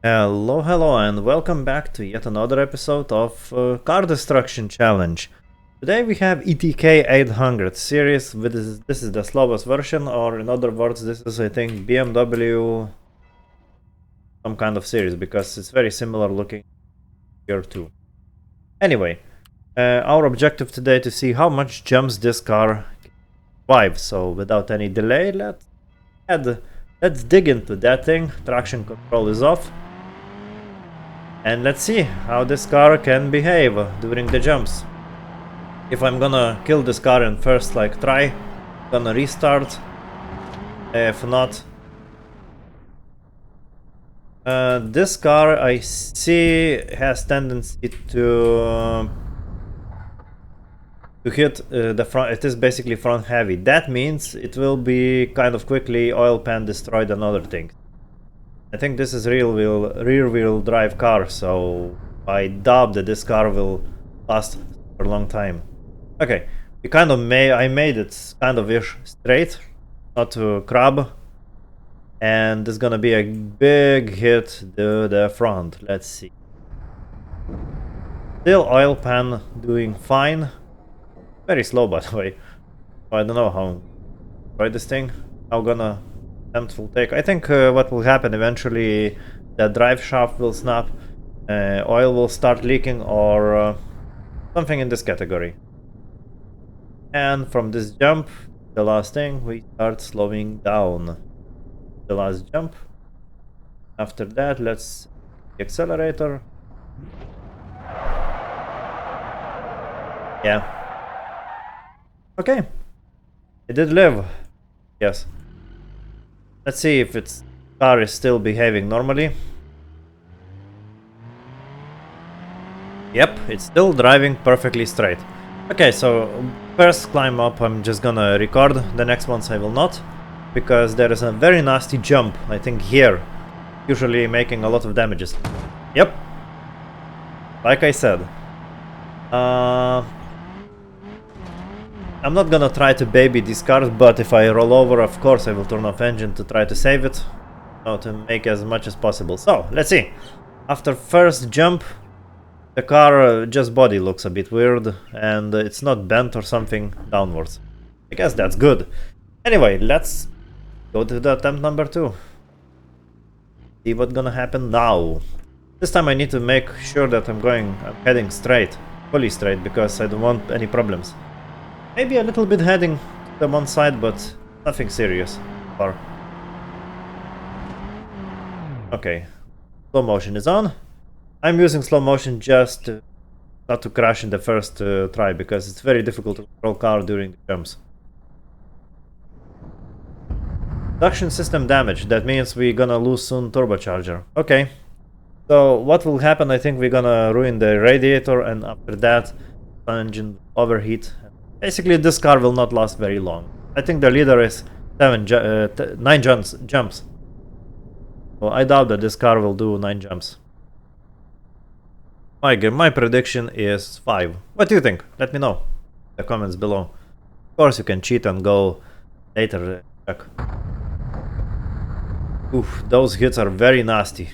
Hello, and welcome back to yet another episode of Car Destruction Challenge. Today we have ETK 800 series. This is the slowest version, or in other words, this is, I think, BMW some kind of series, because it's very similar looking here too. Anyway, our objective today to see how much jumps this car can survive. So without any delay, let's dig into that thing. Traction control is off. And let's see how this car can behave during the jumps. If I'm gonna kill this car in first try, I'm gonna restart. If not, this car I see has tendency to hit the front. It is basically front heavy. That means it will be kind of quickly oil pan destroyed and other things. I think this is rear wheel drive car, so I doubt that this car will last for a long time. Okay, I made it kind of ish straight, not to crab, and there's gonna be a big hit to the front. Let's see. Still oil pan doing fine. Very slow, by the way. I don't know how try this thing. I'm gonna attempt full take. I think what will happen eventually, the drive shaft will snap, oil will start leaking, or something in this category. And from this jump, the last thing, we start slowing down. The last jump. After that, let's the accelerator. Yeah. Okay. It did live. Yes. Let's see if its car is still behaving normally. Yep, it's still driving perfectly straight. Okay, so first climb up I'm just gonna record, the next ones I will not, because there is a very nasty jump, I think here, usually making a lot of damages. Yep, like I said. I'm not gonna try to baby these cars, but if I roll over, of course I will turn off engine to try to save it, to make as much as possible. So, let's see. After first jump, the car just body looks a bit weird, and it's not bent or something downwards. I guess that's good. Anyway, let's go to the attempt number 2. See what's gonna happen now. This time I need to make sure that I'm heading straight, fully straight, because I don't want any problems. Maybe a little bit heading to the one side, but nothing serious. Far. Okay, slow motion is on. I'm using slow motion just not to crash in the first try, because it's very difficult to control car during the jumps. Production system damage. That means we're gonna lose soon turbocharger. Okay. So what will happen? I think we're gonna ruin the radiator, and after that, engine overheat. Basically, this car will not last very long. I think the leader is 9 jumps. Well, I doubt that this car will do 9 jumps. My prediction is 5. What do you think? Let me know in the comments below. Of course, you can cheat and go later check. Oof, those hits are very nasty.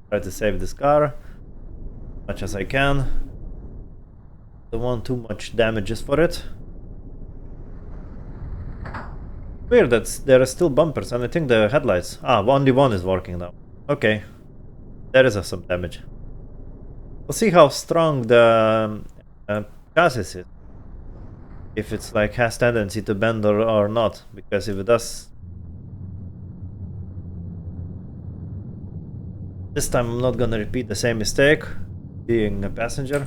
Try to save this car as much as I can. Don't want too much damages for it. Weird that there are still bumpers, and I think the headlights. Only one is working now. Okay, there is some damage. We'll see how strong the chassis is. If it's has tendency to bend or not, because if it does, this time I'm not gonna repeat the same mistake, being a passenger.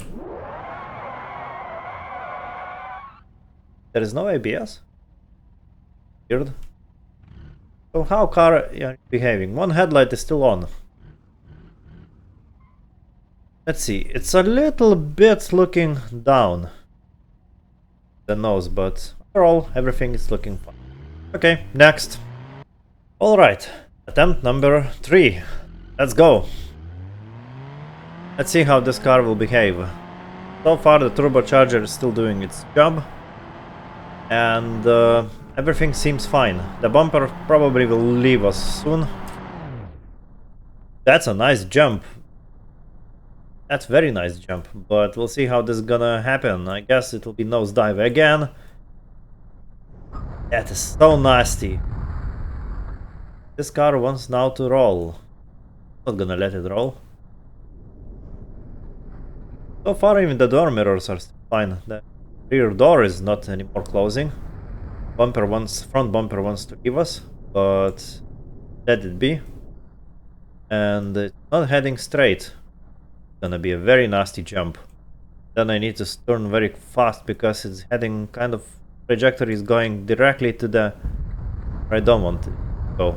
There is no ABS? Weird. So how car is behaving? One headlight is still on. Let's see, it's a little bit looking down the nose, but overall everything is looking fine. Okay, next. Alright, attempt number 3. Let's go. Let's see how this car will behave. So far the turbocharger is still doing its job, and everything seems fine. The bumper probably will leave us soon. That's a nice jump. That's very nice jump, but we'll see how this is gonna happen. I guess it will be nosedive again. That is so nasty. This car wants now to roll. Not gonna let it roll. So far even the door mirrors are still fine. The rear door is not anymore closing. Front bumper wants to leave us, but let it be. And it's not heading straight. It's gonna be a very nasty jump. Then I need to turn very fast because it's heading kind of trajectory is going directly to the where I don't want to go.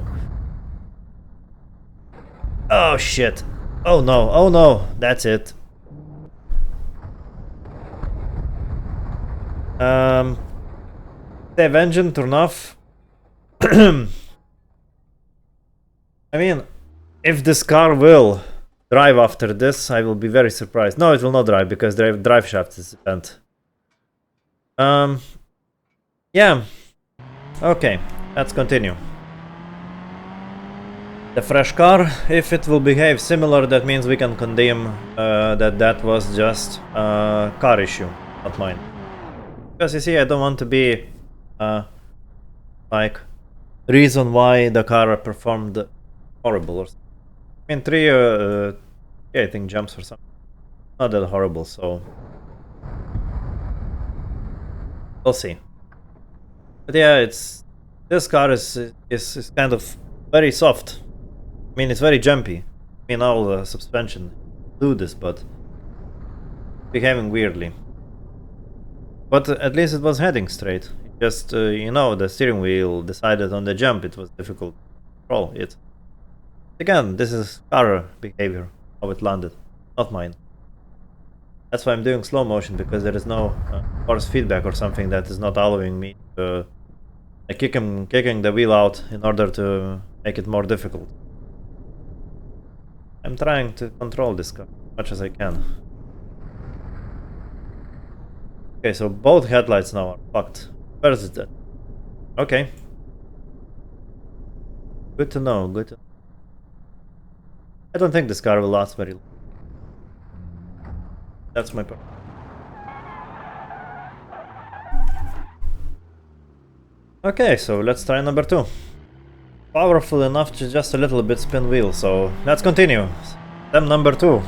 Oh shit. Oh no, oh no, that's it. Save engine, turn off. I mean, if this car will drive after this, I will be very surprised. No, it will not drive because the drive shaft is bent. Yeah. Okay, let's continue. The fresh car, if it will behave similar, that means we can condemn that was just a car issue, not mine. Because you see, I don't want to be like reason why the car performed horrible or something. I mean, three I think jumps or something. Not that horrible, so we'll see. But yeah, this car is kind of very soft. I mean, it's very jumpy. I mean, all the suspension do this, but behaving weirdly. But at least it was heading straight. Just, you know, the steering wheel decided on the jump it was difficult to control it. Again, this is car behavior, how it landed, not mine. That's why I'm doing slow motion, because there is no force feedback or something that is not allowing me to kicking the wheel out in order to make it more difficult. I'm trying to control this car as much as I can. Okay, so both headlights now are fucked. Where is it? Okay. Good to know, good to know. I don't think this car will last very long. That's my point. Okay, so let's try number 2. Powerful enough to just a little bit spin wheel, so let's continue. Attempt number 2.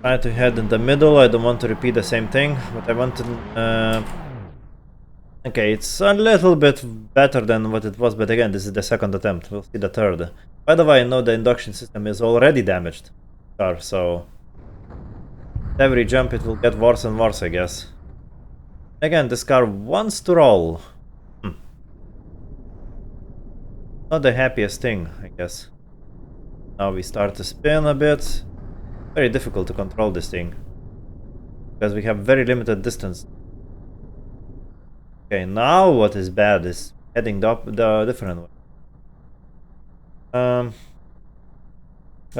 Try to head in the middle. I don't want to repeat the same thing, but I want to... Okay, it's a little bit better than what it was, but again, this is the second attempt. We'll see the third. By the way, I know the induction system is already damaged. So every jump it will get worse and worse, I guess. Again, this car wants to roll. Not the happiest thing, I guess. Now we start to spin a bit. Very difficult to control this thing, because we have very limited distance. Okay, now what is bad is heading the different way. I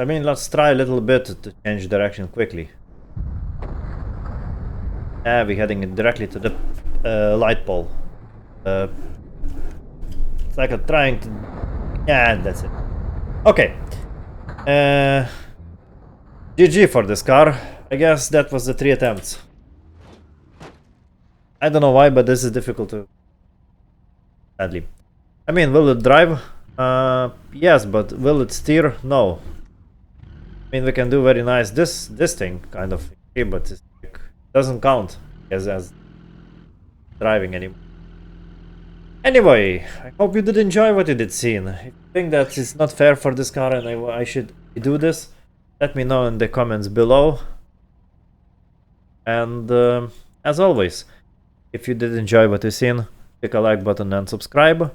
mean, let's try a little bit to change direction quickly. We're heading directly to the light pole. It's like I'm trying to... Yeah, that's it. Okay. GG for this car. I guess that was the 3 attempts. I don't know why, but this is difficult to... Sadly. I mean, will it drive? Yes, but will it steer? No. I mean, we can do very nice this thing, kind of, but it's like, doesn't count as driving anymore. Anyway, I hope you did enjoy what you did see. If you think that it's not fair for this car and I should do this, let me know in the comments below. And as always, if you did enjoy what you've seen, click a like button and subscribe.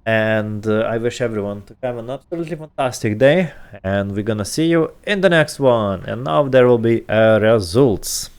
And I wish everyone to have an absolutely fantastic day. And we're gonna see you in the next one. And now there will be results.